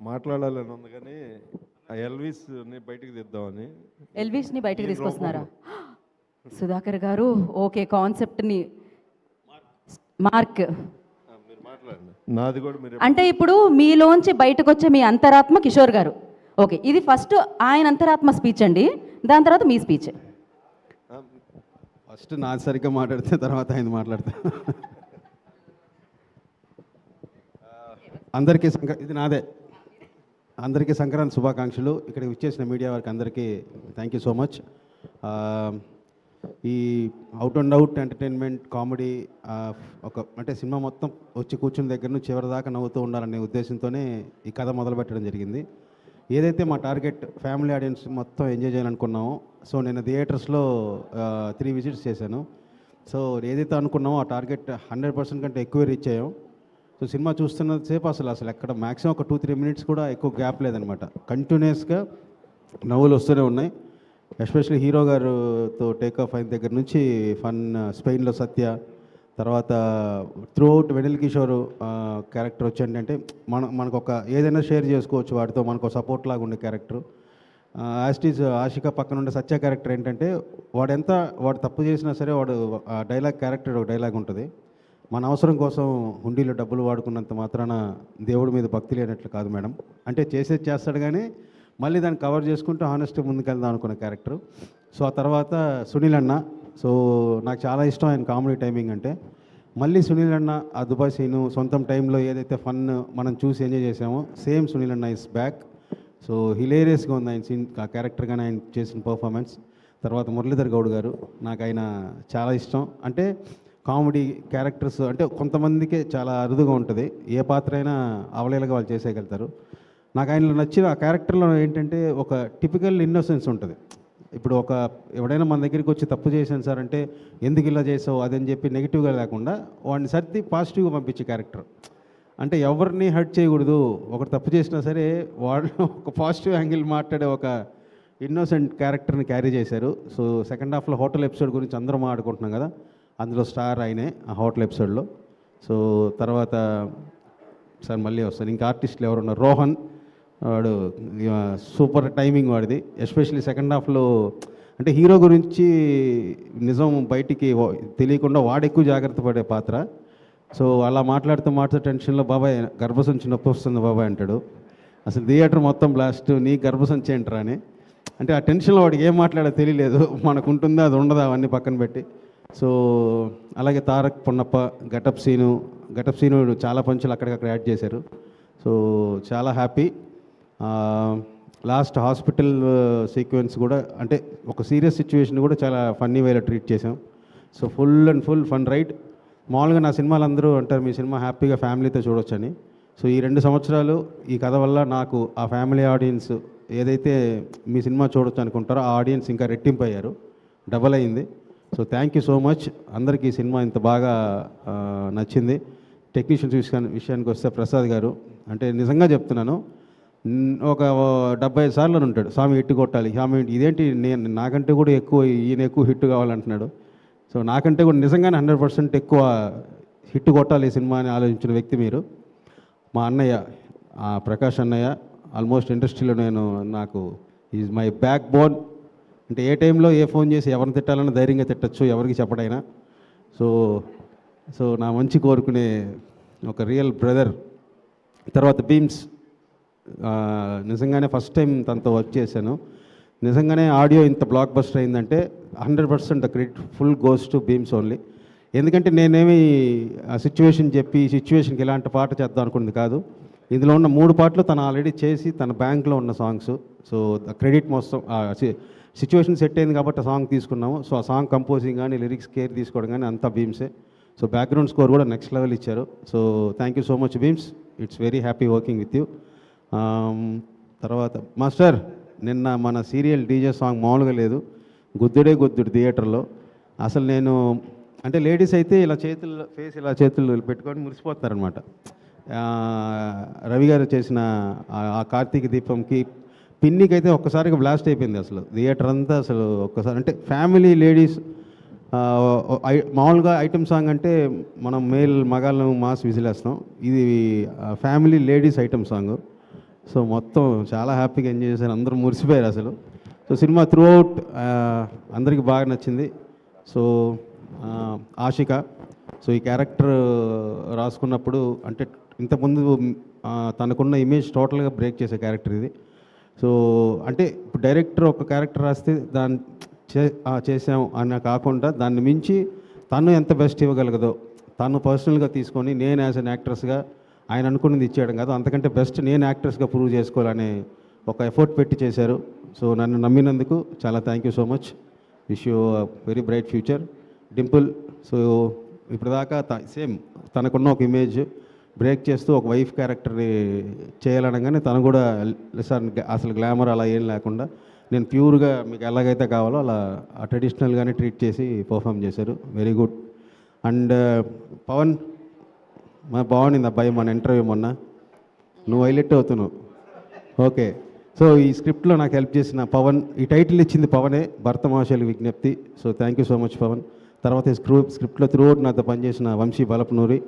మాట్లాడాలని ఉంది కానీ ఆ ఎల్విస్ని బయటికి తీద్దామని. ఎల్విస్ని బయటికి తీసుకొస్తున్నారా సుధాకర్ గారు? ఓకే, కాన్సెప్ట్ని మార్క్ మీరు మాట్లాడండి, నాది కూడా మీరు. అంటే ఇప్పుడు మీలోంచి బయటకు వచ్చే మీ అంతరాత్మ కిషోర్ గారు. ఓకే, ఇది ఫస్ట్ ఆయన అంతరాత్మ స్పీచ్ అండి, దాని తర్వాత మీ స్పీచ్. ఫస్ట్ నాది సరిగ్గా మాట్లాడితే తర్వాత ఆయన మాట్లాడతా. అందరికీ ఇది నాదే. అందరికీ సంక్రాంతి శుభాకాంక్షలు. ఇక్కడికి వచ్చేసిన మీడియా వారికి అందరికీ థ్యాంక్ యూ సో మచ్. ఈ out and out entertainment comedy అంటే సినిమా మొత్తం వచ్చి కూర్చున్న దగ్గర నుంచి చివరి దాకా నవ్వుతూ ఉండాలనే ఉద్దేశంతోనే ఈ కథ మొదలుపెట్టడం జరిగింది. ఏదైతే మా టార్గెట్ ఫ్యామిలీ ఆడియన్స్ మొత్తం ఎంజాయ్ చేయాలనుకున్నామో, సో నేను థియేటర్స్లో 3 విజిట్స్ చేశాను. సో ఏదైతే అనుకున్నామో ఆ టార్గెట్ 100% కంటే ఎక్కువ రీచ్ అయ్యాం. సో సినిమా చూస్తున్నసేపు అసలు ఎక్కడ మ్యాక్సిమం ఒక 2-3 మినిట్స్ కూడా ఎక్కువ గ్యాప్ లేదనమాట. కంటిన్యూస్గా నవ్వులు వస్తూనే ఉన్నాయి. ఎస్పెషల్లీ హీరో గారుతో టేక్ ఆఫ్ అయిన దగ్గర నుంచి ఫన్, స్పెయిన్లో సత్య, తర్వాత త్రూఅవుట్ వెనిల్ కిషోర్ క్యారెక్టర్ వచ్చండి అంటే మనకు ఒక ఏదైనా షేర్ చేసుకోవచ్చు వాడితో, మనకు సపోర్ట్ లాగా ఉండే క్యారెక్టర్. యాస్టీజ్ ఆషిక పక్కన ఉండే సత్య క్యారెక్టర్ ఏంటంటే వాడు తప్పు చేసినా సరే వాడు డైలాగ్ క్యారెక్టర్ ఒక డైలాగ్ ఉంటుంది. మన అవసరం కోసం హుండీలో డబ్బులు వాడుకున్నంత మాత్రాన దేవుడి మీద భక్తి లేనట్లు కాదు మేడం. అంటే చేసేది చేస్తాడు కానీ మళ్ళీ దాన్ని కవర్ చేసుకుంటూ హానెస్ట్గా ముందుకెళ్దాం అనుకున్న క్యారెక్టర్. సో ఆ తర్వాత సునీల్ అన్న. సో నాకు చాలా ఇష్టం ఆయన కామెడీ టైమింగ్ అంటే. మళ్ళీ సునీల్ అన్న ఆ దుబాయ్ సీను సొంతం టైంలో ఏదైతే ఫన్ మనం చూసి ఎంజాయ్ చేసామో సేమ్ సునీల్ అన్న ఇస్ బ్యాక్. సో హిలేరియస్గా ఉంది ఆయన సీన్, ఆ క్యారెక్టర్ కానీ ఆయన చేసిన పర్ఫార్మెన్స్. తర్వాత మురళీధర్ గౌడ్ గారు, నాకు ఆయన చాలా ఇష్టం. అంటే కామెడీ క్యారెక్టర్స్ అంటే కొంతమందికే చాలా అరుదుగా ఉంటుంది, ఏ పాత్ర అయినా అవలేలుగా వాళ్ళు చేసేయగలుగుతారు. నాకు ఆయనలో నచ్చిన ఆ క్యారెక్టర్లో ఏంటంటే ఒక టిపికల్ ఇన్నోసెన్స్ ఉంటుంది. ఇప్పుడు ఎవడైనా మన దగ్గరికి వచ్చి తప్పు చేశాను సార్ అంటే ఎందుకు ఇలా చేసావు అదని చెప్పి నెగిటివ్గా లేకుండా వాడిని సర్ది పాజిటివ్గా పంపించే క్యారెక్టర్. అంటే ఎవరిని హర్ట్ చేయకూడదు, ఒకటి తప్పు చేసినా సరే వాళ్ళు ఒక పాజిటివ్ యాంగిల్ మాట్లాడే ఒక ఇన్నోసెంట్ క్యారెక్టర్ని క్యారీ చేశారు. సో సెకండ్ హాఫ్లో హోటల్ ఎపిసోడ్ గురించి అందరం మాట్లాడుకుంటున్నాం కదా, అందులో స్టార్ ఆయనే ఆ హోటల్ ఎపిసోడ్లో. సో తర్వాత సార్ మళ్ళీ వస్తాను, ఇంకా ఆర్టిస్టులు ఎవరున్నారు, రోహన్ వాడు సూపర్ టైమింగ్ వాడిది. ఎస్పెషల్లీ సెకండ్ హాఫ్లో అంటే హీరో గురించి నిజం బయటికి తెలియకుండా వాడు ఎక్కువ జాగ్రత్త పడే పాత్ర. సో అలా మాట్లాడుతూ టెన్షన్లో బాబాయ్ గర్భసంచి నొప్పి వస్తుంది బాబాయ్ అంటాడు. అసలు థియేటర్ మొత్తం బ్లాస్ట్, నీ గర్భసంచి ఏంటరా అని. అంటే ఆ టెన్షన్లో వాడికి ఏం మాట్లాడో తెలియలేదు, మనకు ఉంటుందా అది ఉండదా అవన్నీ పక్కన పెట్టి. సో అలాగే తారక్ పొన్నప్ప గెటప్ సీను చాలా పంచులు అక్కడికక్కడ యాడ్ చేశారు. సో చాలా హ్యాపీ. లాస్ట్ హాస్పిటల్ సీక్వెన్స్ కూడా అంటే ఒక సీరియస్ సిచ్యువేషన్ కూడా చాలా ఫన్నీ వేలో ట్రీట్ చేసాం. So full fun ride. మామూలుగా నా సినిమాలు అందరూ అంటారు మీ సినిమా హ్యాపీగా ఫ్యామిలీతో చూడొచ్చని. సో ఈ 2 సంవత్సరాలు ఈ కథ వల్ల నాకు ఆ ఫ్యామిలీ ఆడియన్స్ ఏదైతే మీ సినిమా చూడొచ్చు అనుకుంటారో ఆ ఆడియన్స్ ఇంకా రెట్టింపు అయ్యారు, డబల్ అయింది. So thank you so much అందరికీ. ఈ సినిమా ఇంత బాగా నచ్చింది. టెక్నీషియన్స్ విషయానికి వస్తే ప్రసాద్ గారు అంటే నిజంగా చెప్తున్నాను, ఒక 75 సార్లు ఉంటాడు స్వామి హిట్ కొట్టాలి, స్వామి ఇదేంటి నాకంటే కూడా ఈయన ఎక్కువ హిట్ కావాలంటున్నాడు. సో నాకంటే కూడా నిజంగానే 100% ఎక్కువ హిట్ కొట్టాలి ఈ సినిమా అని ఆలోచించిన వ్యక్తి మీరు. మా అన్నయ్య ప్రకాష్ అన్నయ్య ఆల్మోస్ట్ ఇండస్ట్రీలో నాకు ఈజ్ మై బ్యాక్ బోన్. అంటే ఏ టైంలో ఏ ఫోన్ చేసి ఎవరిని తిట్టాలన్నా ధైర్యంగా తిట్టచ్చు, ఎవరికి చెప్పడైనా. సో నా మంచి కోరుకునే ఒక రియల్ బ్రదర్. తర్వాత బీమ్స్, నిజంగానే ఫస్ట్ టైం తనతో వర్క్ చేశాను. నిజంగానే ఆడియో ఇంత బ్లాక్ బస్టర్ అయిందంటే 100% the credit full goes to Bheems only. ఎందుకంటే నేనేమి ఆ సిచ్యువేషన్ చెప్పి ఈ సిచ్యువేషన్కి ఇలాంటి పాట చేద్దాం అనుకున్నది కాదు. ఇందులో ఉన్న 3 పాటలు తను ఆల్రెడీ చేసి తన బ్యాంక్లో ఉన్న సాంగ్స్. సో ద క్రెడిట్ మొత్తం సిచ్యువేషన్ సెట్ అయింది కాబట్టి ఆ సాంగ్ తీసుకున్నాము. సో ఆ సాంగ్ కంపోజింగ్ కానీ లిరిక్స్ కేర్ తీసుకోవడం కానీ అంతా బీమ్సే. సో బ్యాక్గ్రౌండ్ స్కోర్ కూడా నెక్స్ట్ లెవెల్ ఇచ్చారు. So thank you so much Bheems, it's very happy working with you. తర్వాత మాస్టర్, నిన్న మన సీరియల్ డీజే సాంగ్ మామూలుగా లేదు, గుద్దుడు థియేటర్లో. అసలు నేను అంటే లేడీస్ అయితే ఇలా చేతులు పెట్టుకొని మురిసిపోతారనమాట. రవి గారు చేసిన ఆ కార్తీక దీపంకి పిన్నికి అయితే ఒక్కసారిగా బ్లాస్ట్ అయిపోయింది అసలు థియేటర్ అంతా. అసలు ఒక్కసారి అంటే ఫ్యామిలీ లేడీస్ మామూలుగా ఐటమ్ సాంగ్ అంటే మనం మగాళ్ళను మాస్ విజిలేస్తాం, ఇది family ladies item song. So మొత్తం చాలా హ్యాపీగా ఎంజాయ్ చేశారు, అందరూ మురిసిపోయారు అసలు. సో సినిమా త్రూ అవుట్ అందరికీ బాగా నచ్చింది. సో ఆషిక, సో ఈ క్యారెక్టర్ రాసుకున్నప్పుడు అంటే ఇంతకుముందు తనకున్న ఇమేజ్ టోటల్గా బ్రేక్ చేసే క్యారెక్టర్ ఇది. సో అంటే ఇప్పుడు డైరెక్టర్ ఒక క్యారెక్టర్ రాస్తే దాన్ని చేసాం అని కాకుండా దాన్ని మించి తను ఎంత బెస్ట్ ఇవ్వగలగదో తను పర్సనల్గా తీసుకొని నేను యాజ్ అన్ యాక్ట్రెస్గా ఆయన అనుకున్నది ఇచ్చేయడం కాదు, అంతకంటే బెస్ట్ నేను యాక్ట్రెస్గా ప్రూవ్ చేసుకోవాలనే ఒక ఎఫర్ట్ పెట్టి చేశారు. సో నన్ను నమ్మినందుకు చాలా thank you so much. Wish you very bright future. Dimple, so ఇప్పటిదాకా సేమ్ తనకున్న ఒక ఇమేజ్ బ్రేక్ చేస్తూ ఒక వైఫ్ క్యారెక్టర్ని చేయాలనగానే తను కూడా సార్ అసలు గ్లామర్ అలా ఏం లేకుండా నేను ప్యూర్గా మీకు ఎలాగైతే కావాలో అలా ట్రెడిషనల్గానే ట్రీట్ చేసి పర్ఫామ్ చేశారు. Very good. అండ్ పవన్, బాగుండింది అబ్బాయి మన ఇంటర్వ్యూ మొన్న, నువ్వు హైలైట్ అవుతున్నావు. ఓకే, సో ఈ స్క్రిప్ట్లో నాకు హెల్ప్ చేసిన పవన్, ఈ టైటిల్ ఇచ్చింది పవనే, భర్త మహాశయుల విజ్ఞప్తి. So thank you so much Pavan. తర్వాత ఈ స్క్రిప్ట్లో త్రూ అవుట్ నాతో పనిచేసిన Vamsi Balapanuri,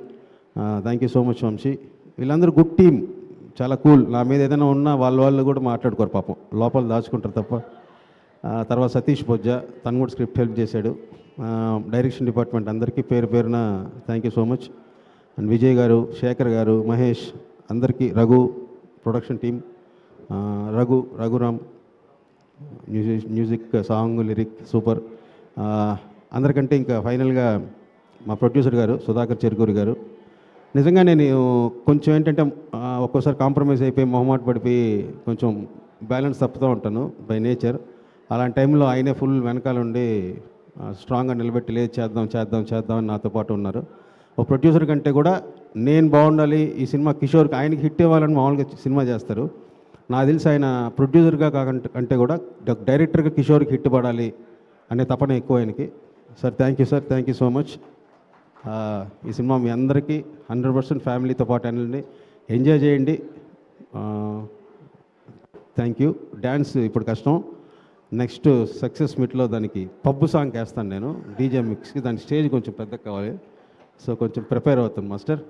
thank you so much Vamsi. వీళ్ళందరూ గుడ్ టీమ్, చాలా కూల్. నా మీద ఏదైనా ఉన్నా వాళ్ళు కూడా మాట్లాడుకోరు పాపం, లోపల దాచుకుంటారు తప్ప. తర్వాత సతీష్ బొజ్జ, తను కూడా స్క్రిప్ట్ హెల్ప్ చేశాడు. డైరెక్షన్ డిపార్ట్మెంట్ అందరికీ పేరు పేరున thank you so much. And Vijay గారు, శేఖర్ గారు, మహేష్, అందరికీ, Raghu, production team, Raghuram, music, song, lyric super. అందరికంటే ఇంకా ఫైనల్గా మా ప్రొడ్యూసర్ గారు సుధాకర్ చెరుకూరి గారు. నిజంగా నేను కొంచెం ఏంటంటే ఒక్కోసారి కాంప్రమైజ్ అయిపోయి మొహమాట పడిపోయి కొంచెం బ్యాలెన్స్ తప్పుతూ ఉంటాను బై నేచర్. అలాంటి టైంలో ఆయనే ఫుల్ వెనకాల ఉండి స్ట్రాంగ్గా నిలబెట్టి లేదు చేద్దాం అని నాతో పాటు ఉన్నారు. ఒక ప్రొడ్యూసర్ కంటే కూడా నేను బాగుండాలి, ఈ సినిమా కిషోర్కి ఆయనకి హిట్ ఇవ్వాలని మామూలుగా సినిమా చేస్తారు. నాకు తెలిసి ఆయన ప్రొడ్యూసర్గా కంటే కూడా డైరెక్టర్గా కిషోర్కి హిట్ పడాలి అనే తపన ఎక్కువ ఆయనకి. Sir thank you so much. ఈ సినిమా మీ అందరికీ 100% ఫ్యామిలీతో పాటు అనండి, ఎంజాయ్ చేయండి. Thank you. డ్యాన్స్ ఇప్పుడు కష్టం, నెక్స్ట్ సక్సెస్ మీట్లో దానికి పబ్బు సాంగ్ వేస్తాను నేను డీజే మిక్స్కి, దాని స్టేజ్ కొంచెం పెద్దగా కావాలి. సో కొంచెం ప్రిపేర్ అవుతాను master.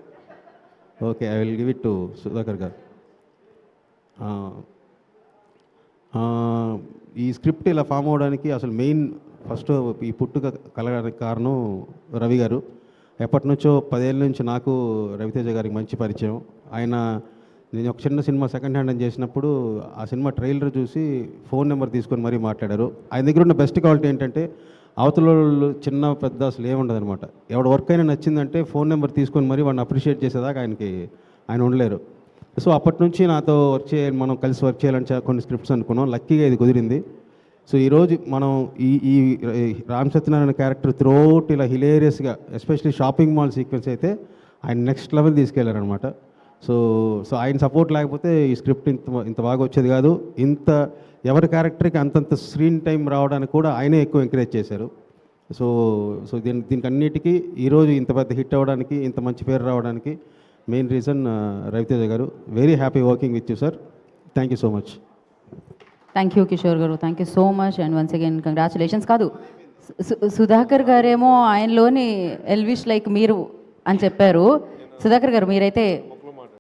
Okay, I will give it to Sudhakar గారు. ఈ స్క్రిప్ట్ ఇలా ఫామ్ అవ్వడానికి అసలు మెయిన్ ఫస్ట్ ఈ పుట్టుక కలగడానికి కారణం రవి గారు. ఎప్పటి నుంచో 10 ఏళ్ళ నుంచి నాకు రవితేజ గారికి మంచి పరిచయం. ఆయన నేను ఒక చిన్న సినిమా సెకండ్ హ్యాండ్ అని చేసినప్పుడు ఆ సినిమా ట్రైలర్ చూసి ఫోన్ నెంబర్ తీసుకొని మరీ మాట్లాడారు. ఆయన దగ్గర ఉన్న బెస్ట్ క్వాలిటీ ఏంటంటే అవతల చిన్న పెద్ద అసలు ఏముండదు అనమాట. ఎవడ వర్క్ అయినా నచ్చిందంటే ఫోన్ నెంబర్ తీసుకొని మరీ వాడిని అప్రిషియేట్ చేసేదాకా ఆయన ఉండలేరు. సో అప్పటి నుంచి నాతో మనం కలిసి వర్క్ చేయాలని కొన్ని స్క్రిప్ట్స్ అనుకున్నాం. లక్కీగా ఇది కుదిరింది. సో ఈరోజు మనం ఈ రామ్ సత్యనారాయణ క్యారెక్టర్ త్రూఅవుట్ ఇలా హిలేరియస్గా, ఎస్పెషలీ షాపింగ్ మాల్ సీక్వెన్స్ అయితే ఆయన నెక్స్ట్ లెవెల్ తీసుకెళ్లారనమాట. సో ఆయన సపోర్ట్ లేకపోతే ఈ స్క్రిప్ట్ ఇంత బాగా వచ్చేది కాదు. ఎవరి క్యారెక్టర్కి అంతంత స్క్రీన్ టైం రావడానికి కూడా ఆయనే ఎక్కువ ఎంకరేజ్ చేశారు. సో దీనికి అన్నిటికీ ఈరోజు ఇంత పెద్ద హిట్ అవ్వడానికి, ఇంత మంచి పేరు రావడానికి main reason Raviteja garu. Very happy working with you sir. Thank you so much. Thank you Kishore garu, thank you so much. And once again congratulations. కాదు, సుధాకర్ గారేమో ఆయనలోని ఎల్విష్ లైక్ మీరు అని చెప్పారు. సుధాకర్ గారు మీరైతే